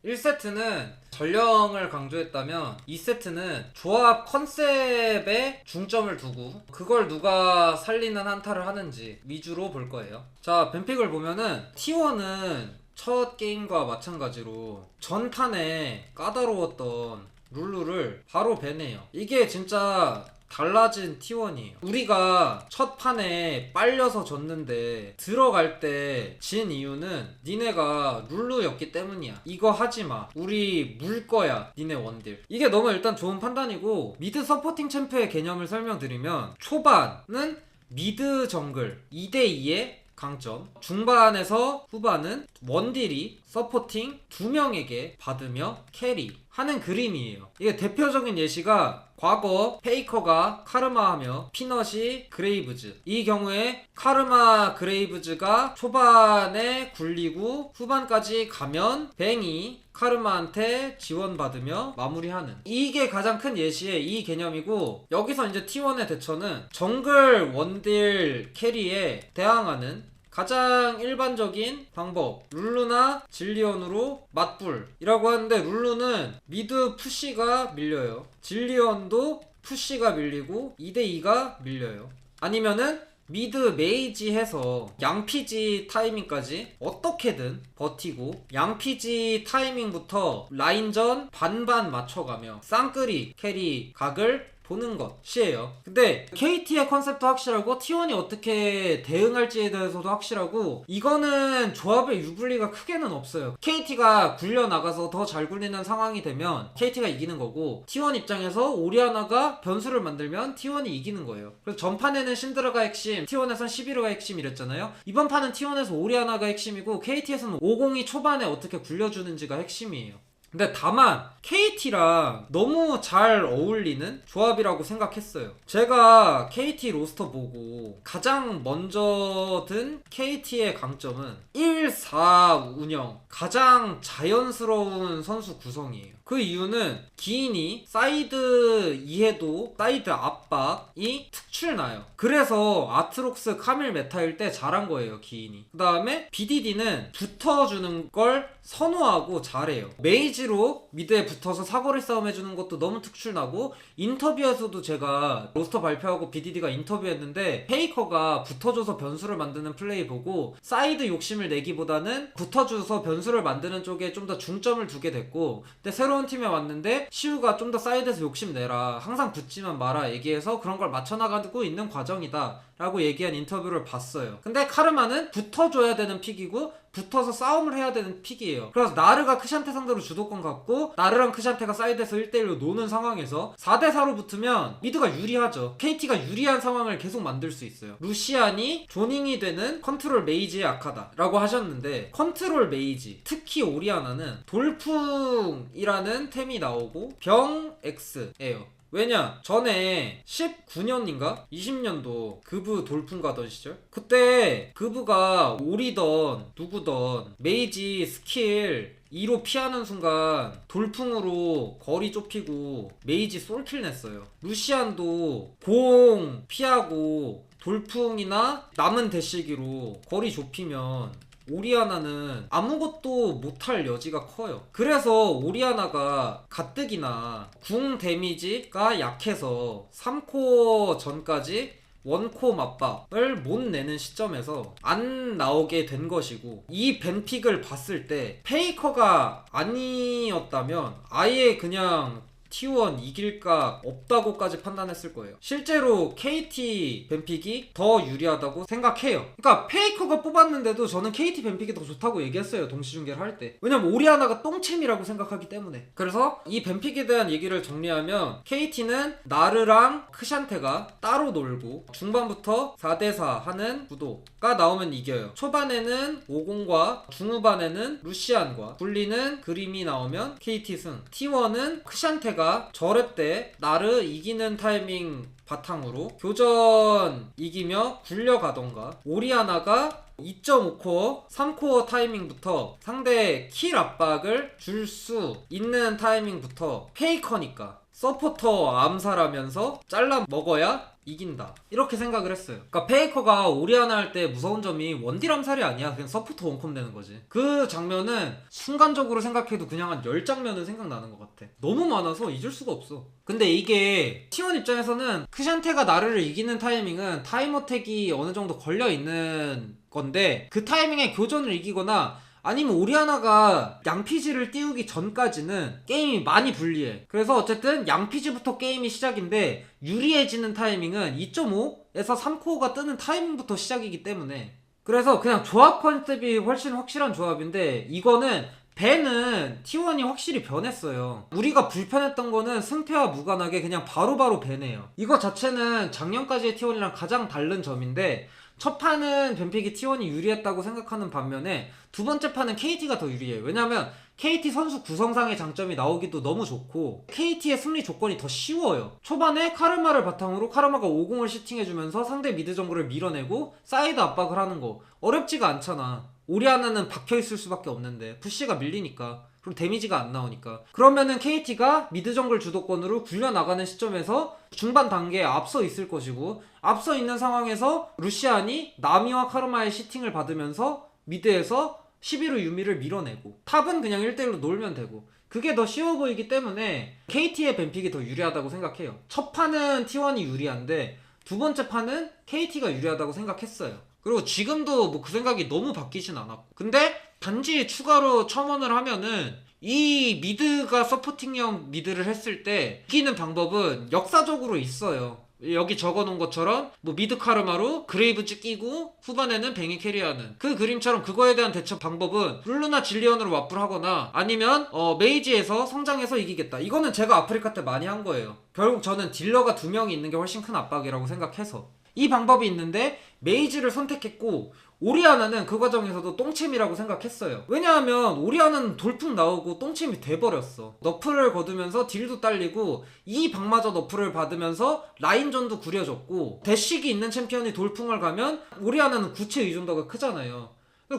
1세트는 전령을 강조했다면 2세트는 조합 컨셉에 중점을 두고 그걸 누가 살리는 한타를 하는지 위주로 볼 거예요. 자, 뱀픽을 보면은 T1은 첫 게임과 마찬가지로 전판에 까다로웠던 룰루를 바로 배네요. 이게 진짜 달라진 T1이에요. 우리가 첫 판에 빨려서 졌는데 들어갈 때 진 이유는 니네가 룰루였기 때문이야. 이거 하지마. 우리 물 거야. 니네 원딜. 이게 너무 일단 좋은 판단이고, 미드 서포팅 챔프의 개념을 설명드리면 초반은 미드 정글 2대2의 강점, 중반에서 후반은 원딜이 서포팅 2명에게 받으며 캐리 하는 그림이에요. 이게 대표적인 예시가 과거 페이커가 카르마하며 피넛이 그레이브즈. 이 경우에 카르마 그레이브즈가 초반에 굴리고 후반까지 가면 뱅이 카르마한테 지원받으며 마무리하는, 이게 가장 큰 예시의 이 개념이고, 여기서 이제 T1의 대처는 정글 원딜 캐리에 대항하는 가장 일반적인 방법, 룰루나 질리언으로 맞불이라고 하는데, 룰루는 미드 푸시가 밀려요. 질리언도 푸시가 밀리고 2대2가 밀려요. 아니면은 미드 메이지 해서 양피지 타이밍까지 어떻게든 버티고, 양피지 타이밍부터 라인전 반반 맞춰가며 쌍끌이 캐리 각을 보는 것이에요. 근데 KT의 컨셉도 확실하고 T1이 어떻게 대응할지에 대해서도 확실하고, 이거는 조합의 유불리가 크게는 없어요. KT가 굴려나가서 더 잘 굴리는 상황이 되면 KT가 이기는 거고, T1 입장에서 오리아나가 변수를 만들면 T1이 이기는 거예요. 그래서 전판에는 신드라가 핵심, T1에선 11호가 핵심 이랬잖아요. 이번 판은 T1에서 오리아나가 핵심이고 KT에서는 502 초반에 어떻게 굴려주는지가 핵심이에요. 근데 다만 KT랑 너무 잘 어울리는 조합이라고 생각했어요. 제가 KT 로스터 보고 가장 먼저 든 KT의 강점은 1-4 운영, 가장 자연스러운 선수 구성이에요. 그 이유는 기인이 사이드 이해도, 사이드 압박이 특출나요. 그래서 아트록스 카밀 메타일 때 잘한 거예요, 기인이. 그 다음에 BDD는 붙어주는 걸 선호하고 잘해요. 메이지로 미드에 붙어서 사거리 싸움 해주는 것도 너무 특출나고, 인터뷰에서도 제가 로스터 발표하고 BDD가 인터뷰했는데 페이커가 붙어줘서 변수를 만드는 플레이 보고 사이드 욕심을 내기보다는 붙어줘서 변수를 만드는 쪽에 좀 더 중점을 두게 됐고, 근데 새로운 팀에 왔는데 시우가 좀 더 사이드에서 욕심내라, 항상 붙지만 마라 얘기해서 그런 걸 맞춰나가고 있는 과정이다 라고 얘기한 인터뷰를 봤어요. 근데 카르마는 붙어줘야 되는 픽이고 붙어서 싸움을 해야 되는 픽이에요. 그래서 나르가 크샨테 상대로 주도권 갖고 나르랑 크샨테가 사이드에서 1대1로 노는 상황에서 4대4로 붙으면 미드가 유리하죠. KT가 유리한 상황을 계속 만들 수 있어요. 루시안이 조닝이 되는 컨트롤 메이지에 약하다 라고 하셨는데, 컨트롤 메이지, 특히 오리아나는 돌풍이라는 템이 나오고 병 X예요. 왜냐, 전에 19년인가 20년도 그브 돌풍 가던 시절, 그때 그브가 오리던 누구던 메이지 스킬 2로 피하는 순간 돌풍으로 거리 좁히고 메이지 솔킬 냈어요. 루시안도 공 피하고 돌풍이나 남은 대시기로 거리 좁히면 오리아나는 아무것도 못할 여지가 커요. 그래서 오리아나가 가뜩이나 궁 데미지가 약해서 3코어 전까지 원코 맞박을 못 내는 시점에서 안 나오게 된 것이고, 이 벤픽을 봤을 때 페이커가 아니었다면 아예 그냥 T1 이길까 없다고까지 판단했을 거예요. 실제로 KT 뱀픽이 더 유리하다고 생각해요. 그러니까 페이커가 뽑았는데도 저는 KT 뱀픽이 더 좋다고 얘기했어요, 동시중계를 할 때. 왜냐면 오리아나가 똥챔이라고 생각하기 때문에. 그래서 이 뱀픽에 대한 얘기를 정리하면, KT는 나르랑 크샨테가 따로 놀고 중반부터 4대4 하는 구도가 나오면 이겨요. 초반에는 50과 중후반에는 루시안과 굴리는 그림이 나오면 KT 승. T1은 크샨테가 저랩 때 나르 이기는 타이밍 바탕으로 교전 이기며 굴려가던가, 오리아나가 2.5코어, 3코어 타이밍부터 상대 킬 압박을 줄 수 있는 타이밍부터 페이커니까 서포터 암살하면서 잘라 먹어야 이긴다 이렇게 생각을 했어요. 그러니까 페이커가 오리아나 할 때 무서운 점이 원딜 암살이 아니야. 그냥 서포트 원컴 되는 거지. 그 장면은 순간적으로 생각해도 그냥 한 10장면은 생각나는 것 같아. 너무 많아서 잊을 수가 없어. 근데 이게 T1 입장에서는 크샨테가 나르를 이기는 타이밍은 타임어택이 어느 정도 걸려있는 건데, 그 타이밍에 교전을 이기거나 아니면 오리아나가 양피지를 띄우기 전까지는 게임이 많이 불리해. 그래서 어쨌든 양피지부터 게임이 시작인데 유리해지는 타이밍은 2.5에서 3코어가 뜨는 타이밍부터 시작이기 때문에, 그래서 그냥 조합 컨셉이 훨씬 확실한 조합인데, 이거는 밴은 T1이 확실히 변했어요. 우리가 불편했던 거는 승패와 무관하게 그냥 바로바로 밴해요. 이거 자체는 작년까지의 T1이랑 가장 다른 점인데, 첫 판은 뱀픽이 T1이 유리했다고 생각하는 반면에 두 번째 판은 KT가 더 유리해요. 왜냐면 KT 선수 구성상의 장점이 나오기도 너무 좋고 KT의 승리 조건이 더 쉬워요. 초반에 카르마를 바탕으로 카르마가 50을 시팅해주면서 상대 미드 정글을 밀어내고 사이드 압박을 하는 거 어렵지가 않잖아. 오리아나는 박혀있을 수밖에 없는데 푸시가 밀리니까, 그리고 데미지가 안 나오니까. 그러면은 KT가 미드 정글 주도권으로 굴려나가는 시점에서 중반 단계에 앞서 있을 것이고, 앞서 있는 상황에서 루시안이 나미와 카르마의 시팅을 받으면서 미드에서 11호 유미를 밀어내고 탑은 그냥 1대1로 놀면 되고, 그게 더 쉬워 보이기 때문에 KT의 뱀픽이 더 유리하다고 생각해요. 첫 판은 T1이 유리한데 두 번째 판은 KT가 유리하다고 생각했어요. 그리고 지금도 뭐 그 생각이 너무 바뀌진 않았고, 근데 단지 추가로 첨언을 하면은 이 미드가 서포팅형 미드를 했을 때 이기는 방법은 역사적으로 있어요. 여기 적어놓은 것처럼 뭐 미드 카르마로 그레이브즈 끼고 후반에는 뱅이 캐리하는 그 그림처럼, 그거에 대한 대처 방법은 룰루나 질리언으로 와플하거나 아니면 메이지에서 성장해서 이기겠다. 이거는 제가 아프리카 때 많이 한 거예요. 결국 저는 딜러가 2명이 있는 게 훨씬 큰 압박이라고 생각해서 이 방법이 있는데 메이지를 선택했고, 오리아나는 그 과정에서도 똥챔이라고 생각했어요. 왜냐하면 오리아나는 돌풍 나오고 똥챔이 돼버렸어. 너프를 거두면서 딜도 딸리고 이 방마저 너프를 받으면서 라인전도 구려졌고, 대식이 있는 챔피언이 돌풍을 가면 오리아나는 구체 의존도가 크잖아요.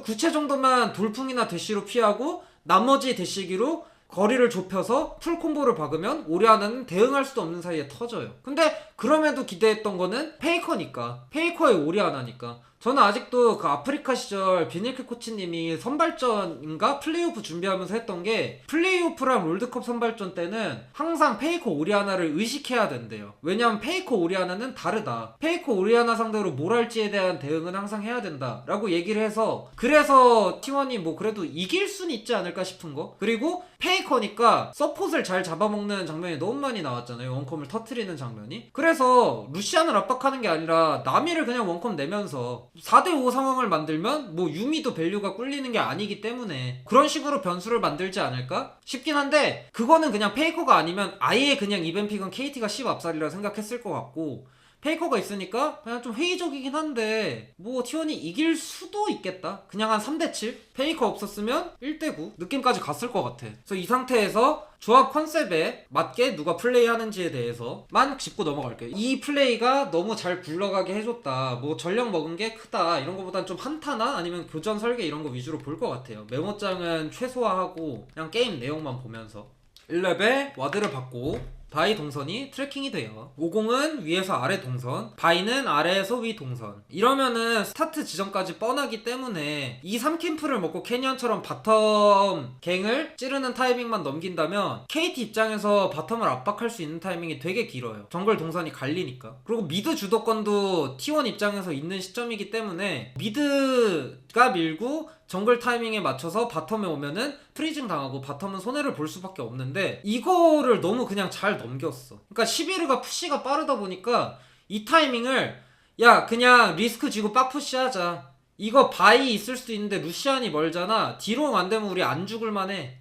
구체 정도만 돌풍이나 대시로 피하고 나머지 대시기로 거리를 좁혀서 풀콤보를 박으면 오리아나는 대응할 수도 없는 사이에 터져요. 근데 그럼에도 기대했던 거는 페이커니까, 페이커의 오리아나니까. 저는 아직도 그 아프리카 시절 비닐크 코치님이 선발전인가 플레이오프 준비하면서 했던 게, 플레이오프랑 롤드컵 선발전 때는 항상 페이커 오리아나를 의식해야 된대요. 왜냐면 페이커 오리아나는 다르다, 페이커 오리아나 상대로 뭘 할지에 대한 대응은 항상 해야 된다 라고 얘기를 해서, 그래서 T1이 뭐 그래도 이길 순 있지 않을까 싶은 거. 그리고 페이커니까 서폿을 잘 잡아먹는 장면이 너무 많이 나왔잖아요. 원컴을 터트리는 장면이. 그래서 루시안을 압박하는 게 아니라 나미를 그냥 원컴 내면서 4대5 상황을 만들면 뭐 유미도 밸류가 꿀리는 게 아니기 때문에 그런 식으로 변수를 만들지 않을까 싶긴 한데, 그거는 그냥 페이커가 아니면 아예 그냥 이벤픽은 KT가 10 앞살이라 생각했을 것 같고, 페이커가 있으니까 그냥 좀 회의적이긴 한데 뭐 T1이 이길 수도 있겠다. 그냥 한 3대7? 페이커 없었으면 1대9 느낌까지 갔을 것 같아. 그래서 이 상태에서 조합 컨셉에 맞게 누가 플레이하는지에 대해서만 짚고 넘어갈게요. 이 플레이가 너무 잘 굴러가게 해줬다, 뭐 전력 먹은 게 크다, 이런 거보단 좀 한타나 아니면 교전 설계 이런 거 위주로 볼 것 같아요. 메모장은 최소화하고 그냥 게임 내용만 보면서. 1레벨 와드를 받고 바이 동선이 트래킹이 돼요. 50은 위에서 아래 동선, 바이는 아래에서 위 동선. 이러면은 스타트 지점까지 뻔하기 때문에 이 3캠프를 먹고 캐니언처럼 바텀 갱을 찌르는 타이밍만 넘긴다면 KT 입장에서 바텀을 압박할 수 있는 타이밍이 되게 길어요. 정글 동선이 갈리니까. 그리고 미드 주도권도 T1 입장에서 있는 시점이기 때문에 미드가 밀고 정글 타이밍에 맞춰서 바텀에 오면은 프리징 당하고 바텀은 손해를 볼 수밖에 없는데, 이거를 너무 그냥 잘 넘겼어. 그러니까 11가 푸시가 빠르다 보니까 이 타이밍을 야 그냥 리스크 지고 빡푸시 하자. 이거 바이 있을 수도 있는데 루시안이 멀잖아. 디롱 안 되면 우리 안 죽을 만해.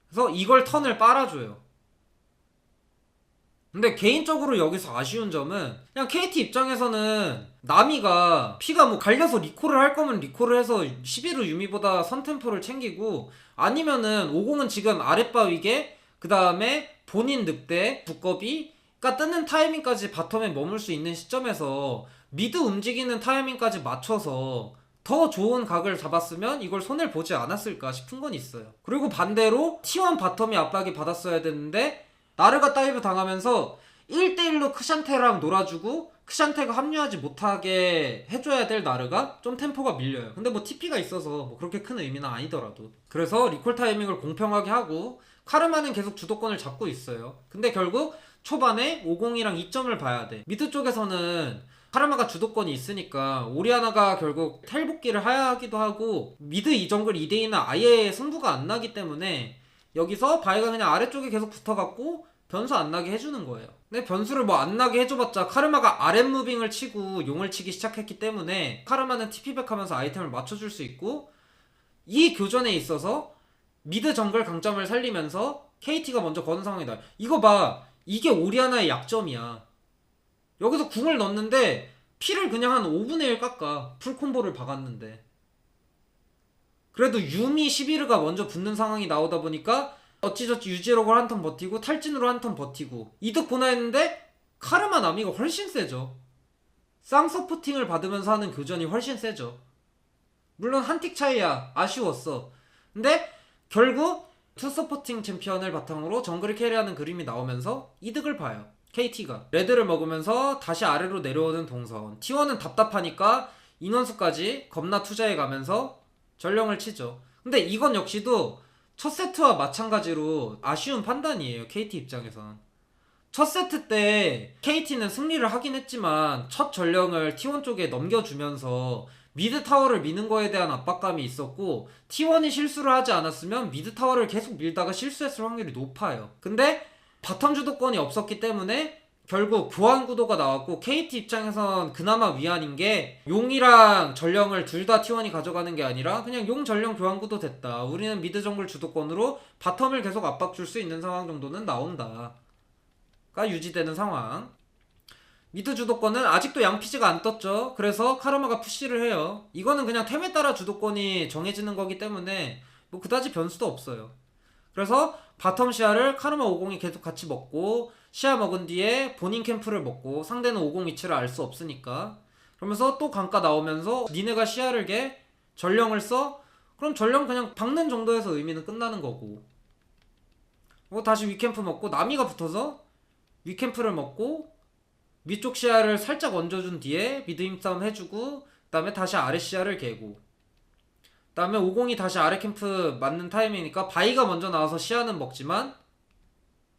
그래서 이걸 턴을 빨아줘요. 근데 개인적으로 여기서 아쉬운 점은 그냥 KT 입장에서는 나미가 피가 뭐 갈려서 리콜을 할 거면 리콜을 해서 11호 유미보다 선템포를 챙기고, 아니면은 50은 지금 아랫바 위계 그 다음에 본인 늑대 두꺼비가 뜨는 타이밍까지 바텀에 머물 수 있는 시점에서 미드 움직이는 타이밍까지 맞춰서 더 좋은 각을 잡았으면 이걸 손해를 보지 않았을까 싶은 건 있어요. 그리고 반대로 T1 바텀이 압박이 받았어야 됐는데 나르가 다이브 당하면서 1대1로 크샨테랑 놀아주고 크샨테가 합류하지 못하게 해줘야 될 나르가 좀 템포가 밀려요. 근데 뭐 TP가 있어서 뭐 그렇게 큰 의미는 아니더라도. 그래서 리콜 타이밍을 공평하게 하고 카르마는 계속 주도권을 잡고 있어요. 근데 결국 초반에 50이랑 2점을 봐야 돼. 미드 쪽에서는 카르마가 주도권이 있으니까 오리아나가 결국 텔복기를 하기도 하고 미드 이 정글 2대2는 아예 승부가 안 나기 때문에 여기서 바이가 그냥 아래쪽에 계속 붙어갖고 변수 안 나게 해주는 거예요. 근데 변수를 뭐 안 나게 해줘봤자 카르마가 아랫 무빙을 치고 용을 치기 시작했기 때문에 카르마는 TP백 하면서 아이템을 맞춰줄 수 있고 이 교전에 있어서 미드 정글 강점을 살리면서 KT가 먼저 거는 상황이다. 이거 봐. 이게 오리아나의 약점이야. 여기서 궁을 넣는데 피를 그냥 한 5분의 1 깎아. 풀콤보를 박았는데. 그래도 유미 시비르가 먼저 붙는 상황이 나오다 보니까 어찌저찌 유지력을 한 턴 버티고 탈진으로 한 턴 버티고 이득 보나 했는데 카르마 나미가 훨씬 세죠. 쌍서포팅을 받으면서 하는 교전이 훨씬 세죠. 물론 한 틱 차이야. 아쉬웠어. 근데 결국 투서포팅 챔피언을 바탕으로 정글을 캐리하는 그림이 나오면서 이득을 봐요. KT가 레드를 먹으면서 다시 아래로 내려오는 동선. T1은 답답하니까 인원수까지 겁나 투자해가면서 전령을 치죠. 근데 이건 역시도 첫 세트와 마찬가지로 아쉬운 판단이에요. KT 입장에선. 첫 세트 때 KT는 승리를 하긴 했지만 첫 전령을 T1 쪽에 넘겨주면서 미드 타워를 미는 거에 대한 압박감이 있었고 T1이 실수를 하지 않았으면 미드 타워를 계속 밀다가 실수했을 확률이 높아요. 근데 바텀 주도권이 없었기 때문에 결국 교환 구도가 나왔고 KT 입장에선 그나마 위안인 게 용이랑 전령을 둘 다 T1이 가져가는 게 아니라 그냥 용 전령 교환 구도 됐다. 우리는 미드 정글 주도권으로 바텀을 계속 압박 줄 수 있는 상황 정도는 나온다. 가 유지되는 상황. 미드 주도권은 아직도 양피지가 안 떴죠. 그래서 카르마가 푸시를 해요. 이거는 그냥 템에 따라 주도권이 정해지는 거기 때문에 뭐 그다지 변수도 없어요. 그래서 바텀 시야를 카르마 50이 계속 같이 먹고 시야 먹은 뒤에 본인 캠프를 먹고 상대는 50 위치를 알 수 없으니까 그러면서 또 강가 나오면서 니네가 시야를 개 전령을 써? 그럼 전령 그냥 박는 정도에서 의미는 끝나는 거고 다시 위캠프 먹고 나미가 붙어서 위캠프를 먹고 위쪽 시야를 살짝 얹어준 뒤에 미드 힘싸움 해주고 그 다음에 다시 아래 시야를 개고 그 다음에 50이 다시 아래 캠프 맞는 타이밍이니까 바이가 먼저 나와서 시야는 먹지만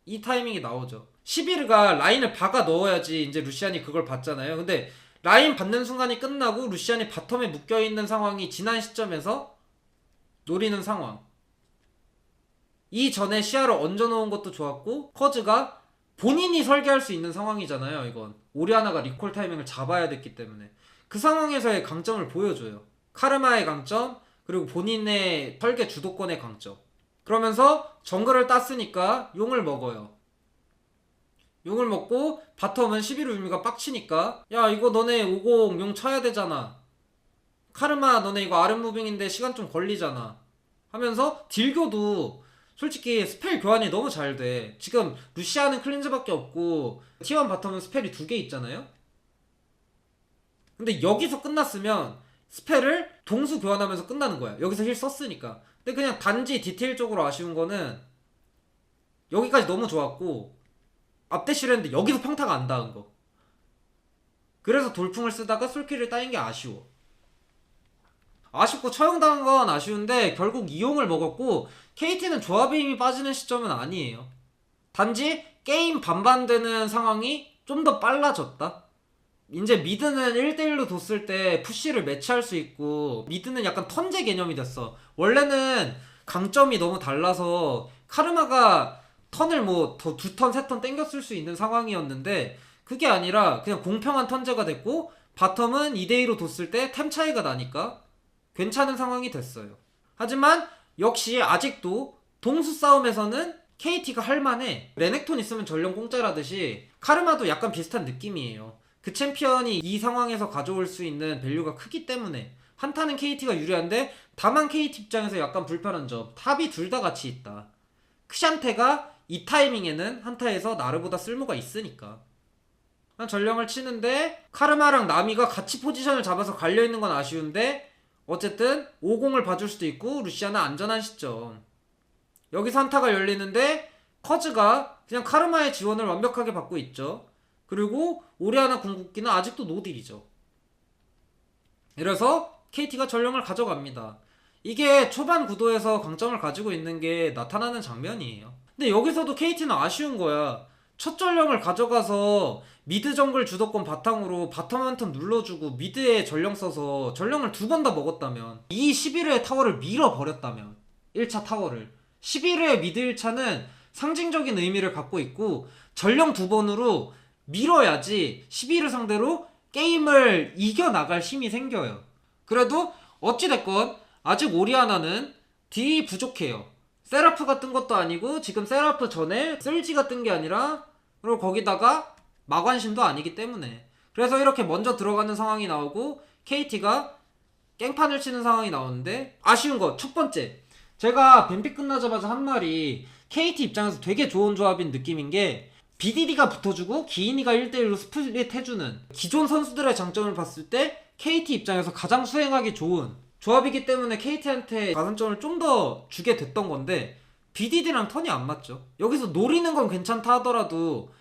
이 타이밍이 나오죠. 시비르가 라인을 박아 넣어야지 이제 루시안이 그걸 받잖아요. 근데 라인 받는 순간이 끝나고 루시안이 바텀에 묶여있는 상황이 지난 시점에서 노리는 상황. 이 전에 시야를 얹어놓은 것도 좋았고 커즈가 본인이 설계할 수 있는 상황이잖아요. 이건 오리아나가 리콜 타이밍을 잡아야 됐기 때문에 그 상황에서의 강점을 보여줘요. 카르마의 강점 그리고 본인의 설계 주도권의 강점. 그러면서 정글을 땄으니까 용을 먹어요. 용을 먹고 바텀은 11호 유미가 빡치니까 야 이거 너네 50 용 쳐야 되잖아. 카르마 너네 이거 아랫 무빙인데 시간 좀 걸리잖아 하면서 딜교도 솔직히 스펠 교환이 너무 잘 돼. 지금 루시아는 클린즈밖에 없고 T1 바텀은 스펠이 2개 있잖아요. 근데 여기서 끝났으면 스펠을 동수 교환하면서 끝나는 거야. 여기서 힐 썼으니까. 근데 그냥 단지 디테일적으로 아쉬운 거는 여기까지 너무 좋았고 앞대시를 했는데 여기서 평타가 안 닿은 거. 그래서 돌풍을 쓰다가 솔킬을 따인 게 아쉬워. 아쉽고 처형당한 건 아쉬운데 결국 이용을 먹었고 KT는 조합의 힘이 빠지는 시점은 아니에요. 단지 게임 반반 되는 상황이 좀 더 빨라졌다. 이제 미드는 1대1로 뒀을 때 푸시를 매치할 수 있고 미드는 약간 턴제 개념이 됐어. 원래는 강점이 너무 달라서 카르마가 턴을 뭐 더 2턴 3턴 땡겼을 수 있는 상황이었는데 그게 아니라 그냥 공평한 턴제가 됐고 바텀은 2대2로 뒀을 때 템 차이가 나니까 괜찮은 상황이 됐어요. 하지만 역시 아직도 동수 싸움에서는 KT가 할만해. 레넥톤 있으면 전령 공짜라듯이 카르마도 약간 비슷한 느낌이에요. 그 챔피언이 이 상황에서 가져올 수 있는 밸류가 크기 때문에 한타는 KT가 유리한데 다만 KT 입장에서 약간 불편한 점 탑이 둘 다 같이 있다. 크샨테가 이 타이밍에는 한타에서 나르보다 쓸모가 있으니까 전령을 치는데 카르마랑 나미가 같이 포지션을 잡아서 갈려있는 건 아쉬운데 어쨌든 50을 봐줄 수도 있고 루시아는 안전한 시점. 여기서 한타가 열리는데 커즈가 그냥 카르마의 지원을 완벽하게 받고 있죠. 그리고 오리아나 궁극기는 아직도 노딜이죠. 이래서 KT가 전령을 가져갑니다. 이게 초반 구도에서 강점을 가지고 있는 게 나타나는 장면이에요. 근데 여기서도 KT는 아쉬운 거야. 첫 전령을 가져가서 미드 정글 주도권 바탕으로 바텀 한 턴 눌러주고 미드에 전령 써서 전령을 2번 다 먹었다면, 이 11회 타워를 밀어버렸다면, 1차 타워를 11회 미드 1차는 상징적인 의미를 갖고 있고 전령 2번으로 밀어야지 11회 상대로 게임을 이겨나갈 힘이 생겨요. 그래도 어찌됐건 아직 오리아나는 딜이 부족해요. 세라프가 뜬 것도 아니고 지금 세라프 전에 쓸지가 뜬 게 아니라, 그리고 거기다가 마관신도 아니기 때문에, 그래서 이렇게 먼저 들어가는 상황이 나오고 KT가 깽판을 치는 상황이 나오는데, 아쉬운 거 첫 번째, 제가 뱀픽 끝나자마자 한 말이 KT 입장에서 되게 좋은 조합인 느낌인 게, BDD가 붙어주고 기인이가 1대1로 스플릿 해주는 기존 선수들의 장점을 봤을 때 KT 입장에서 가장 수행하기 좋은 조합이기 때문에 KT한테 가산점을 좀 더 주게 됐던 건데, BDD랑 턴이 안 맞죠. 여기서 노리는 건 괜찮다 하더라도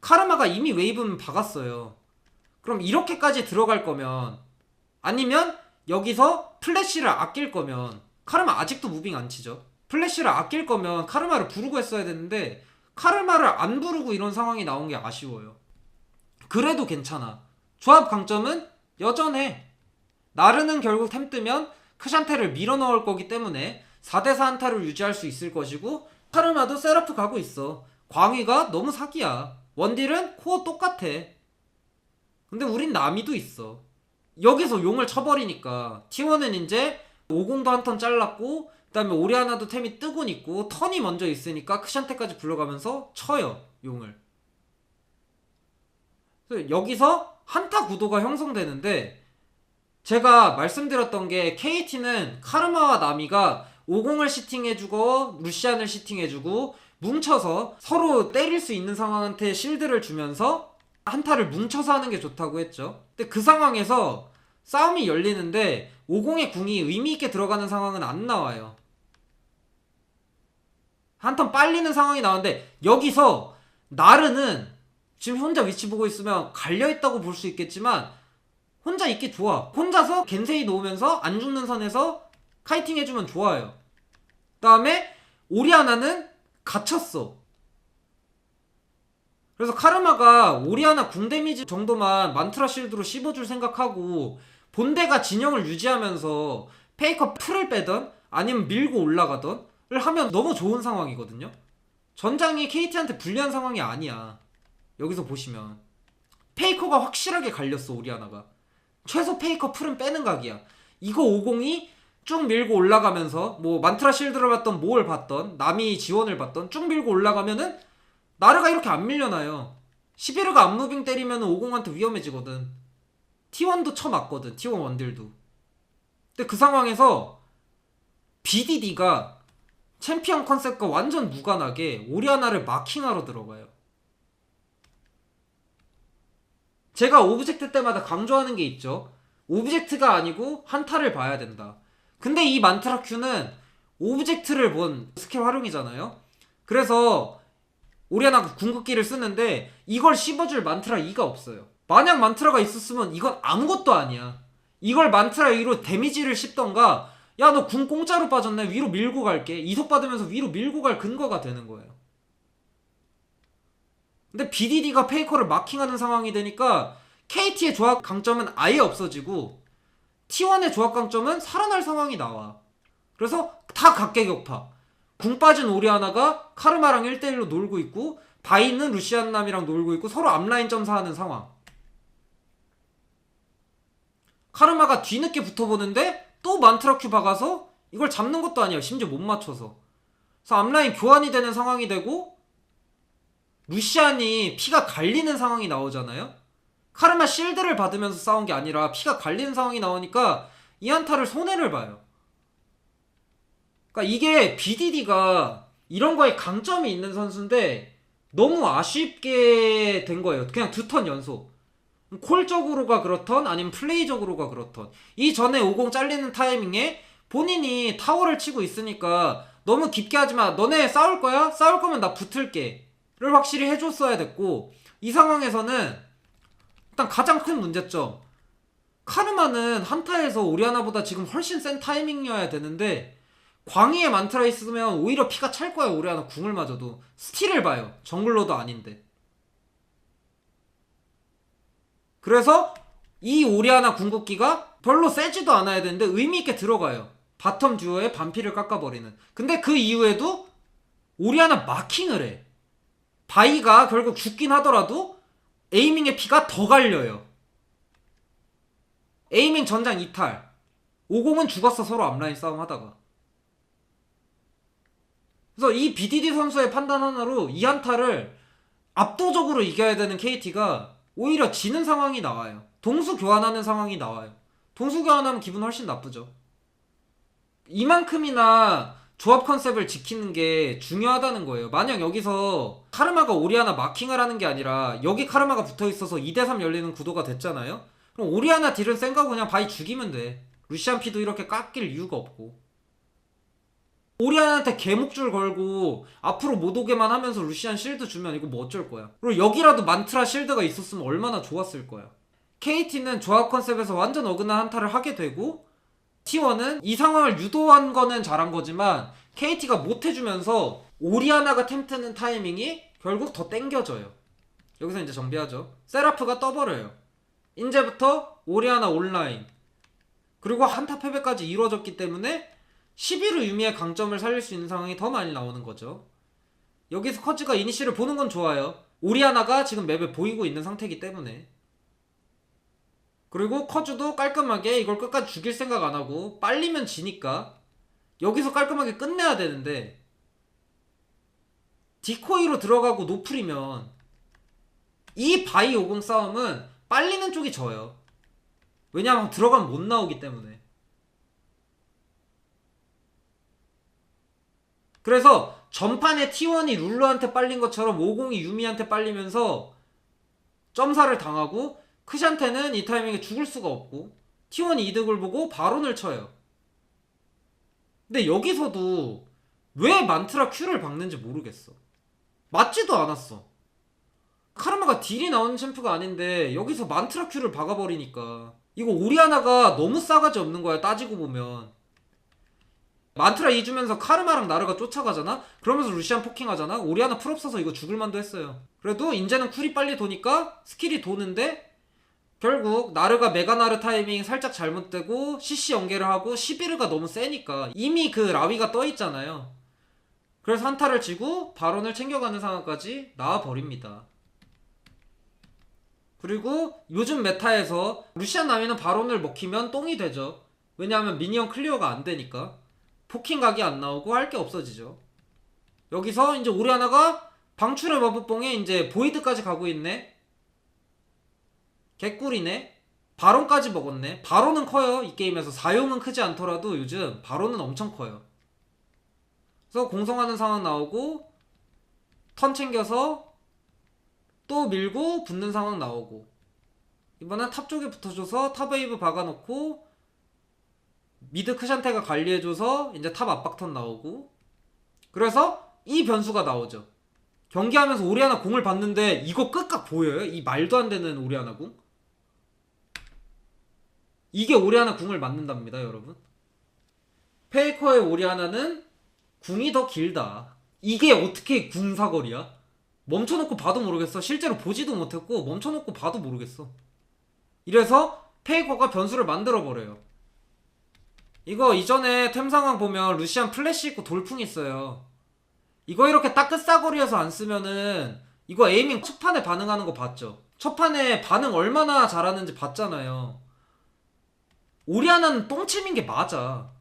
카르마가 이미 웨이브는 박았어요. 그럼 이렇게까지 들어갈 거면, 아니면 여기서 플래시를 아낄 거면, 카르마 아직도 무빙 안 치죠. 플래시를 아낄 거면 카르마를 부르고 했어야 되는데 카르마를 안 부르고 이런 상황이 나온 게 아쉬워요. 그래도 괜찮아. 조합 강점은 여전해. 나르는 결국 템 뜨면 크샨테를 밀어넣을 거기 때문에 4대4 한타를 유지할 수 있을 것이고, 카르마도 세라프 가고 있어. 광희가 너무 사기야. 원딜은 코어 똑같아. 근데 우린 나미도 있어. 여기서 용을 쳐버리니까 T1은 이제 50도 한 턴 잘랐고, 그 다음에 오리아나도 템이 뜨곤 있고 턴이 먼저 있으니까 크샨테까지 불러가면서 쳐요, 용을. 그래서 여기서 한타 구도가 형성되는데, 제가 말씀드렸던 게 KT는 카르마와 나미가 50을 시팅해주고 루시안을 시팅해주고 뭉쳐서 서로 때릴 수 있는 상황한테 실드를 주면서 한타를 뭉쳐서 하는 게 좋다고 했죠. 근데 그 상황에서 싸움이 열리는데 50의 궁이 의미있게 들어가는 상황은 안 나와요. 한턴 빨리는 상황이 나오는데, 여기서 나르는 지금 혼자 위치 보고 있으면 갈려있다고 볼 수 있겠지만 혼자 있기 좋아. 혼자서 겐세이 놓으면서 안 죽는 선에서 카이팅 해주면 좋아요. 그 다음에 오리아나는 갇혔어. 그래서 카르마가 오리아나 궁 데미지 정도만 만트라 실드로 씹어줄 생각하고 본대가 진영을 유지하면서 페이커 풀을 빼던 아니면 밀고 올라가던 을 하면 너무 좋은 상황이거든요. 전장이 KT한테 불리한 상황이 아니야. 여기서 보시면 페이커가 확실하게 갈렸어. 오리아나가 최소 페이커 풀은 빼는 각이야. 이거 50이 쭉 밀고 올라가면서 뭐 만트라 실드를 받던 뭘 받던 남이 지원을 받던 쭉 밀고 올라가면은 나르가 이렇게 안 밀려나요. 11호가 앞무빙 때리면 50한테 위험해지거든. T1도 쳐맞거든. T1 원딜도. 근데 그 상황에서 BDD가 챔피언 컨셉과 완전 무관하게 오리아나를 마킹하러 들어가요. 제가 오브젝트 때마다 강조하는 게 있죠. 오브젝트가 아니고 한타를 봐야 된다. 근데 이 만트라 Q는 오브젝트를 본 스킬 활용이잖아요. 그래서 오리아나가 궁극기를 쓰는데 이걸 씹어줄 만트라 2가 없어요. 만약 만트라가 있었으면 이건 아무것도 아니야. 이걸 만트라 2로 데미지를 씹던가, 야 너 궁 공짜로 빠졌네, 위로 밀고 갈게, 이속 받으면서 위로 밀고 갈 근거가 되는 거예요. 근데 BDD가 페이커를 마킹하는 상황이 되니까 KT의 조합 강점은 아예 없어지고 T1의 조합 강점은 살아날 상황이 나와. 그래서 다 각계격파. 궁 빠진 오리아나가 카르마랑 1대1로 놀고 있고 바이는 루시안남이랑 놀고 있고 서로 앞라인 점사하는 상황. 카르마가 뒤늦게 붙어보는데 또 만트라 Q 박아서 이걸 잡는 것도 아니야. 심지어 못 맞춰서. 그래서 앞라인 교환이 되는 상황이 되고 루시안이 피가 갈리는 상황이 나오잖아요. 카르마 실드를 받으면서 싸운 게 아니라 피가 갈리는 상황이 나오니까 이 한타를 손해를 봐요. 그러니까 이게 BDD가 이런 거에 강점이 있는 선수인데 너무 아쉽게 된 거예요. 그냥 2턴 연속. 콜적으로가 그렇던 아니면 플레이적으로가 그렇던, 이 전에 50 잘리는 타이밍에 본인이 타워를 치고 있으니까 너무 깊게 하지마. 너네 싸울 거야? 싸울 거면 나 붙을게 를 확실히 해줬어야 됐고, 이 상황에서는 일단 가장 큰 문제점, 카르마는 한타에서 오리아나보다 지금 훨씬 센 타이밍이어야 되는데 광희에 만트라 있으면 오히려 피가 찰 거야. 오리아나 궁을 맞아도. 스틸을 봐요. 정글러도 아닌데. 그래서 이 오리아나 궁극기가 별로 세지도 않아야 되는데 의미있게 들어가요. 바텀 듀오의 반피를 깎아버리는. 근데 그 이후에도 오리아나 마킹을 해. 바이가 결국 죽긴 하더라도 에이밍의 피가 더 갈려요. 에이밍 전장 이탈. 50은 죽었어. 서로 앞라인 싸움 하다가. 그래서 이 BDD 선수의 판단 하나로 이 한타를 압도적으로 이겨야 되는 KT가 오히려 지는 상황이 나와요. 동수 교환하는 상황이 나와요. 동수 교환하면 기분 훨씬 나쁘죠. 이만큼이나 조합 컨셉을 지키는 게 중요하다는 거예요. 만약 여기서 카르마가 오리아나 마킹을 하는 게 아니라 여기 카르마가 붙어있어서 2대3 열리는 구도가 됐잖아요. 그럼 오리아나 딜은 센 거고 그냥 바이 죽이면 돼. 루시안 피도 이렇게 깎일 이유가 없고. 오리아나한테 개목줄 걸고 앞으로 못 오게만 하면서 루시안 실드 주면 이거 뭐 어쩔 거야. 그리고 여기라도 만트라 실드가 있었으면 얼마나 좋았을 거야. KT는 조합 컨셉에서 완전 어긋난 한타를 하게 되고, T1은 이 상황을 유도한 거는 잘한 거지만 KT가 못 해주면서 오리아나가 템 트는 타이밍이 결국 더 땡겨져요. 여기서 이제 정비하죠. 세라프가 떠버려요. 이제부터 오리아나 온라인 그리고 한타 패배까지 이루어졌기 때문에 11호 유미의 강점을 살릴 수 있는 상황이 더 많이 나오는 거죠. 여기서 커즈가 이니시를 보는 건 좋아요. 오리아나가 지금 맵에 보이고 있는 상태이기 때문에. 그리고 커즈도 깔끔하게 이걸 끝까지 죽일 생각 안 하고 빨리면 지니까 여기서 깔끔하게 끝내야 되는데, 디코이로 들어가고 노플이면 이 바이 50 싸움은 빨리는 쪽이 져요. 왜냐하면 들어가면 못 나오기 때문에. 그래서 전판에 T1이 룰루한테 빨린 것처럼 50이 유미한테 빨리면서 점사를 당하고, 크샨테는 이 타이밍에 죽을 수가 없고 T1이 이득을 보고 바론을 쳐요. 근데 여기서도 왜 만트라 Q를 박는지 모르겠어. 맞지도 않았어. 카르마가 딜이 나오는 챔프가 아닌데 여기서 만트라 Q를 박아버리니까 이거 오리아나가 너무 싸가지 없는 거야. 따지고 보면 만트라 2 주면서 카르마랑 나르가 쫓아가잖아? 그러면서 루시안 포킹하잖아? 오리아나 풀 없어서 이거 죽을만도 했어요. 그래도 이제는 쿨이 빨리 도니까 스킬이 도는데 결국 나르가 메가나르 타이밍 살짝 잘못되고 CC 연계를 하고 시비르가 너무 세니까 이미 그 라위가 떠있잖아요. 그래서 한타를 지고 바론을 챙겨가는 상황까지 나와버립니다. 그리고 요즘 메타에서 루시안 나미는 바론을 먹히면 똥이 되죠. 왜냐하면 미니언 클리어가 안 되니까. 포킹 각이 안 나오고 할 게 없어지죠. 여기서 이제 오리아나가 방출의 마법봉에 이제 보이드까지 가고 있네. 개꿀이네. 바론까지 먹었네. 바론은 커요. 이 게임에서 사용은 크지 않더라도 요즘 바론은 엄청 커요. 그래서 공성하는 상황 나오고 턴 챙겨서 또 밀고 붙는 상황 나오고, 이번엔 탑 쪽에 붙어줘서 탑 웨이브 박아놓고 미드 크샨테가 관리해줘서 이제 탑 압박 턴 나오고, 그래서 이 변수가 나오죠. 경기하면서 오리아나 공을 봤는데 이거 끝각 보여요? 이 말도 안 되는 오리아나 궁? 이게 오리아나 궁을 맞는답니다, 여러분. 페이커의 오리아나는 궁이 더 길다. 이게 어떻게 궁 사거리야? 멈춰놓고 봐도 모르겠어. 실제로 보지도 못했고 멈춰놓고 봐도 모르겠어. 이래서 페이커가 변수를 만들어버려요. 이거 이전에 템 상황 보면 루시안 플래시 있고 돌풍 있어요. 이거 이렇게 딱 끝사거리에서 안 쓰면은 이거 에이밍 첫 판에 반응하는 거 봤죠? 첫 판에 반응 얼마나 잘하는지 봤잖아요. 오리아나는 똥침인 게 맞아.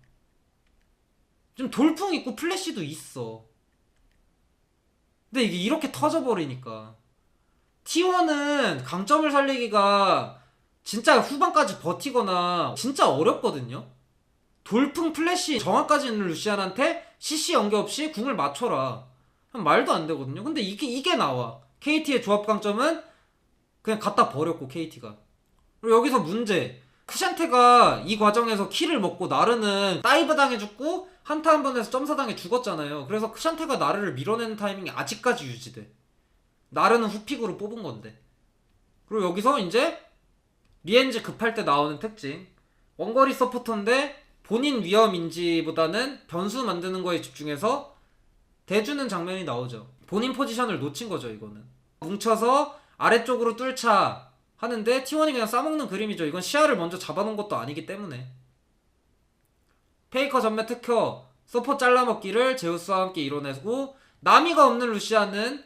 좀 돌풍 있고 플래시도 있어. 근데 이게 이렇게 터져버리니까 T1은 강점을 살리기가 진짜 후반까지 버티거나 진짜 어렵거든요. 돌풍 플래시 정화까지 있는 루시안한테 CC 연계 없이 궁을 맞춰라. 말도 안 되거든요. 근데 이게 나와. KT의 조합 강점은 그냥 갖다 버렸고 KT가. 그리고 여기서 문제. 크샨테가 이 과정에서 킬을 먹고 나르는 다이브 당해 죽고 한타 한 번에서 점사당해 죽었잖아요. 그래서 크샨테가 나르를 밀어내는 타이밍이 아직까지 유지돼. 나르는 후픽으로 뽑은 건데. 그리고 여기서 이제 리엔즈 급할 때 나오는 특징. 원거리 서포터인데 본인 위험 인지보다는 변수 만드는 거에 집중해서 대주는 장면이 나오죠. 본인 포지션을 놓친 거죠, 이거는. 뭉쳐서 아래쪽으로 뚫자 하는데 T1이 그냥 싸먹는 그림이죠. 이건 시야를 먼저 잡아놓은 것도 아니기 때문에. 페이커 전매 특허, 서포 잘라먹기를 제우스와 함께 이뤄내고, 나미가 없는 루시아는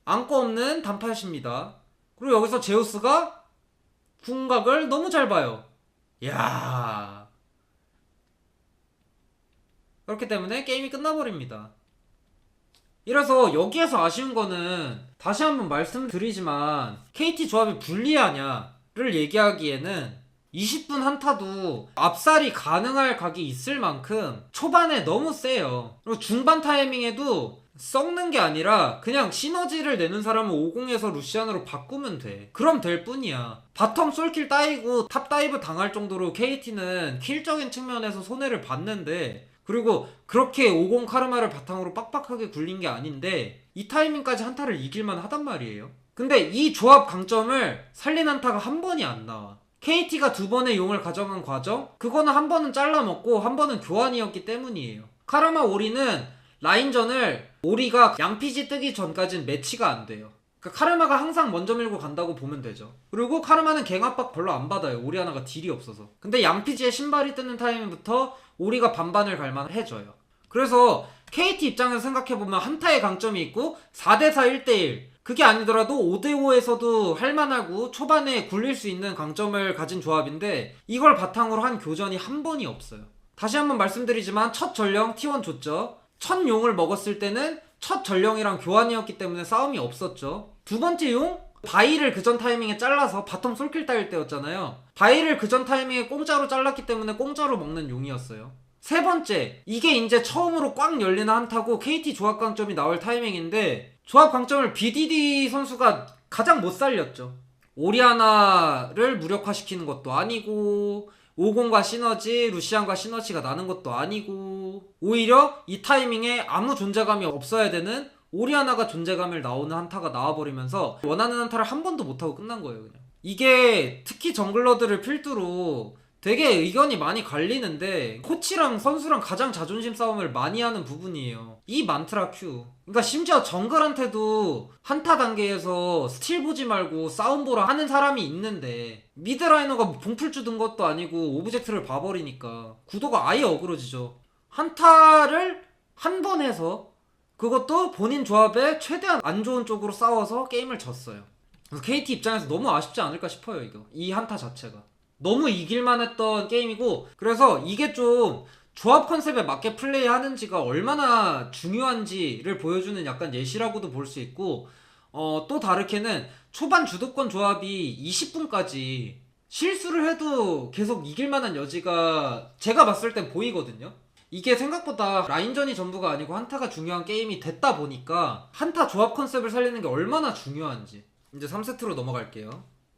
안고 없는 단팥입니다. 그리고 여기서 제우스가 궁각을 너무 잘 봐요. 이야. 그렇기 때문에 게임이 끝나버립니다. 이래서 여기에서 아쉬운 거는 다시 한번 말씀드리지만 KT 조합이 불리하냐를 얘기하기에는 20분 한타도 압살이 가능할 각이 있을 만큼 초반에 너무 세요. 그리고 중반 타이밍에도 썩는 게 아니라 그냥 시너지를 내는 사람은 50에서 루시안으로 바꾸면 돼. 그럼 될 뿐이야. 바텀 솔킬 따이고 탑 다이브 당할 정도로 KT는 킬적인 측면에서 손해를 봤는데, 그리고 그렇게 50 카르마를 바탕으로 빡빡하게 굴린 게 아닌데 이 타이밍까지 한타를 이길만 하단 말이에요. 근데 이 조합 강점을 살린 한타가 한 번이 안 나와. KT가 두 번의 용을 가져간 과정? 그거는 한 번은 잘라먹고 한 번은 교환이었기 때문이에요. 카르마 오리는 라인전을 오리가 양피지 뜨기 전까지는 매치가 안 돼요. 그러니까 카르마가 항상 먼저 밀고 간다고 보면 되죠. 그리고 카르마는 갱 압박 별로 안 받아요. 오리 하나가 딜이 없어서. 근데 양피지에 신발이 뜨는 타이밍부터 오리가 반반을 갈만 해줘요. 그래서 KT 입장에서 생각해보면 한타의 강점이 있고 4대4 1대1, 그게 아니더라도 5대5에서도 할만하고 초반에 굴릴 수 있는 강점을 가진 조합인데 이걸 바탕으로 한 교전이 한 번이 없어요. 다시 한번 말씀드리지만 첫 전령 T1 줬죠. 첫 용을 먹었을 때는 첫 전령이랑 교환이었기 때문에 싸움이 없었죠. 두 번째 용? 바이를 그전 타이밍에 잘라서 바텀 솔킬 따일 때였잖아요. 바이를 그전 타이밍에 공짜로 잘랐기 때문에 공짜로 먹는 용이었어요. 세 번째, 이게 이제 처음으로 꽉 열리는 한타고 KT 조합 강점이 나올 타이밍인데 조합 강점을 BDD 선수가 가장 못 살렸죠. 오리아나를 무력화시키는 것도 아니고 50과 시너지, 루시안과 시너지가 나는 것도 아니고 오히려 이 타이밍에 아무 존재감이 없어야 되는 오리아나가 존재감을 나오는 한타가 나와버리면서 원하는 한타를 한 번도 못하고 끝난 거예요. 그냥. 이게 특히 정글러들을 필두로 되게 의견이 많이 갈리는데 코치랑 선수랑 가장 자존심 싸움을 많이 하는 부분이에요. 이 만트라 큐. 그러니까 심지어 정글한테도 한타 단계에서 스틸 보지 말고 싸움 보라 하는 사람이 있는데 미드라이너가 봉풀 주든 것도 아니고 오브젝트를 봐버리니까 구도가 아예 어그러지죠. 한타를 한 번 해서 그것도 본인 조합에 최대한 안 좋은 쪽으로 싸워서 게임을 졌어요. 그래서 KT 입장에서 너무 아쉽지 않을까 싶어요. 이 한타 자체가 너무 이길만 했던 게임이고, 그래서 이게 좀 조합 컨셉에 맞게 플레이하는지가 얼마나 중요한지를 보여주는 약간 예시라고도 볼 수 있고, 또 다르게는 초반 주도권 조합이 20분까지 실수를 해도 계속 이길만한 여지가 제가 봤을 땐 보이거든요. 이게 생각보다 라인전이 전부가 아니고 한타가 중요한 게임이 됐다 보니까 한타 조합 컨셉을 살리는 게 얼마나 중요한지. 이제 3세트로 넘어갈게요.